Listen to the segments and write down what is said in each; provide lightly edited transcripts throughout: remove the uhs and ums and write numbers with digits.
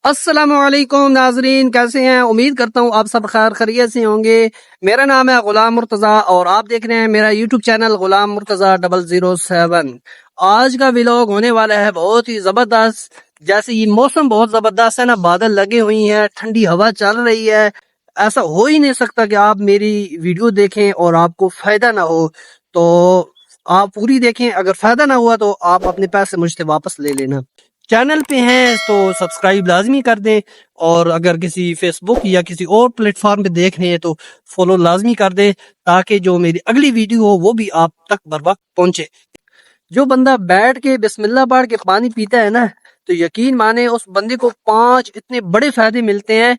السلام علیکم ناظرین، کیسے ہیں؟ امید کرتا ہوں آپ سب خیر خیریت سے ہوں گے۔ میرا نام ہے غلام مرتضیٰ اور آپ دیکھ رہے ہیں میرا یوٹیوب چینل غلام مرتضیٰ 007۔ آج کا ولاگ ہونے والا ہے بہت ہی زبردست۔ جیسے یہ موسم بہت زبردست ہے نا، بادل لگے ہوئی ہیں، ٹھنڈی ہوا چل رہی ہے، ایسا ہو ہی نہیں سکتا کہ آپ میری ویڈیو دیکھیں اور آپ کو فائدہ نہ ہو۔ تو آپ پوری دیکھیں، اگر فائدہ نہ ہوا تو آپ اپنے پیسے مجھ سے واپس لے لینا۔ چینل پہ ہیں تو سبسکرائب لازمی کر دیں، اور اگر کسی فیس بک یا کسی اور پلیٹ فارم پہ دیکھ رہے ہیں تو فالو لازمی کر دیں، تاکہ جو میری اگلی ویڈیو ہو وہ بھی آپ تک بر وقت پہنچے۔ جو بندہ بیٹھ کے بسم اللہ پڑھ کے پانی پیتا ہے نا، تو یقین مانے اس بندے کو 5 اتنے بڑے فائدے ملتے ہیں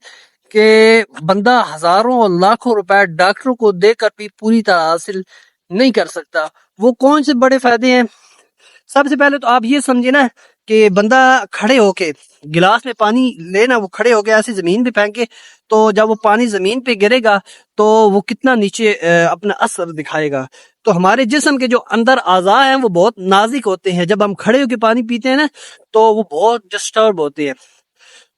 کہ بندہ ہزاروں اور لاکھوں روپے ڈاکٹروں کو دے کر بھی پوری طرح حاصل نہیں کر سکتا۔ وہ کون سے بڑے فائدے ہیں؟ سب سے پہلے تو آپ یہ سمجھے نا کہ بندہ کھڑے ہو کے گلاس میں پانی لینا، وہ کھڑے ہو کے ایسے زمین پہ پھینکے تو جب وہ پانی زمین پہ گرے گا تو وہ کتنا نیچے اپنا اثر دکھائے گا۔ تو ہمارے جسم کے جو اندر اعضاء ہیں وہ بہت نازک ہوتے ہیں، جب ہم کھڑے ہو کے پانی پیتے ہیں نا تو وہ بہت ڈسٹرب ہوتے ہیں۔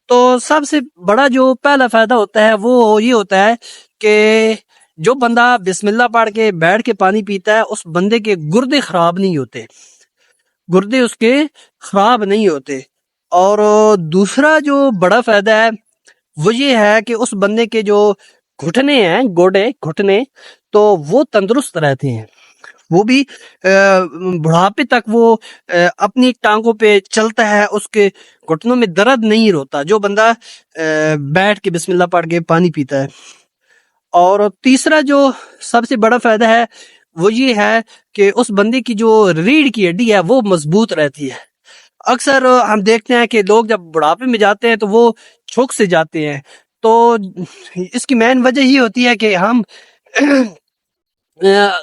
تو سب سے بڑا جو پہلا فائدہ ہوتا ہے وہ یہ ہوتا ہے کہ جو بندہ بسم اللہ پڑھ کے بیٹھ کے پانی پیتا ہے اس بندے کے گردے خراب نہیں ہوتے، گردے اس کے خراب نہیں ہوتے۔ اور دوسرا جو بڑا فائدہ ہے وہ یہ ہے کہ اس بندے کے جو گھٹنے ہیں، گوڑے گھٹنے، تو وہ تندرست رہتے ہیں، وہ بھی بڑھاپے تک وہ اپنی ٹانگوں پہ چلتا ہے، اس کے گھٹنوں میں درد نہیں ہوتا جو بندہ بیٹھ کے بسم اللہ پڑھ کے پانی پیتا ہے۔ اور تیسرا جو سب سے بڑا فائدہ ہے وہ یہ ہے کہ اس بندے کی جو ریڑھ کی ہڈی ہے وہ مضبوط رہتی ہے۔ اکثر ہم دیکھتے ہیں کہ لوگ جب بڑھاپے میں جاتے ہیں تو وہ جھک سے جاتے ہیں، تو اس کی مین وجہ یہ ہوتی ہے کہ ہم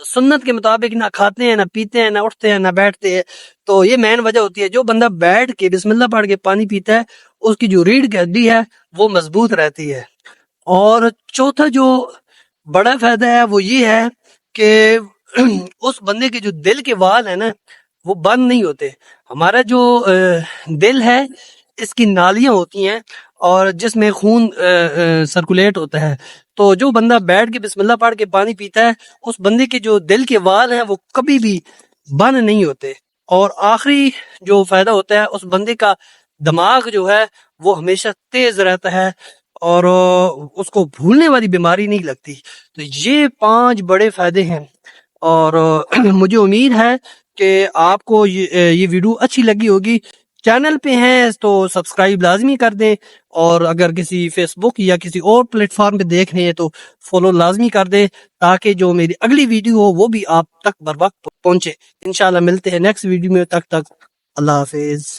سنت کے مطابق نہ کھاتے ہیں، نہ پیتے ہیں، نہ اٹھتے ہیں، نہ بیٹھتے ہیں۔ تو یہ مین وجہ ہوتی ہے۔ جو بندہ بیٹھ کے بسم اللہ پڑھ کے پانی پیتا ہے اس کی جو ریڑھ کی ہڈی ہے وہ مضبوط رہتی ہے۔ اور چوتھا جو بڑا فائدہ ہے وہ یہ ہے کہ اس بندے کے جو دل کے وال ہیں نا وہ بند نہیں ہوتے۔ ہمارا جو دل ہے اس کی نالیاں ہوتی ہیں اور جس میں خون سرکولیٹ ہوتا ہے، تو جو بندہ بیٹھ کے بسم اللہ پڑھ کے پانی پیتا ہے اس بندے کے جو دل کے وال ہیں وہ کبھی بھی بند نہیں ہوتے۔ اور آخری جو فائدہ ہوتا ہے اس بندے کا دماغ جو ہے وہ ہمیشہ تیز رہتا ہے اور اس کو بھولنے والی بیماری نہیں لگتی۔ تو یہ 5 بڑے فائدے ہیں، اور مجھے امید ہے کہ آپ کو یہ ویڈیو اچھی لگی ہوگی۔ چینل پہ ہیں تو سبسکرائب لازمی کر دیں، اور اگر کسی فیس بک یا کسی اور پلیٹ فارم پہ دیکھ رہے ہیں تو فالو لازمی کر دیں، تاکہ جو میری اگلی ویڈیو ہو وہ بھی آپ تک بر وقت پہنچے۔ انشاءاللہ ملتے ہیں نیکسٹ ویڈیو میں، تک اللہ حافظ۔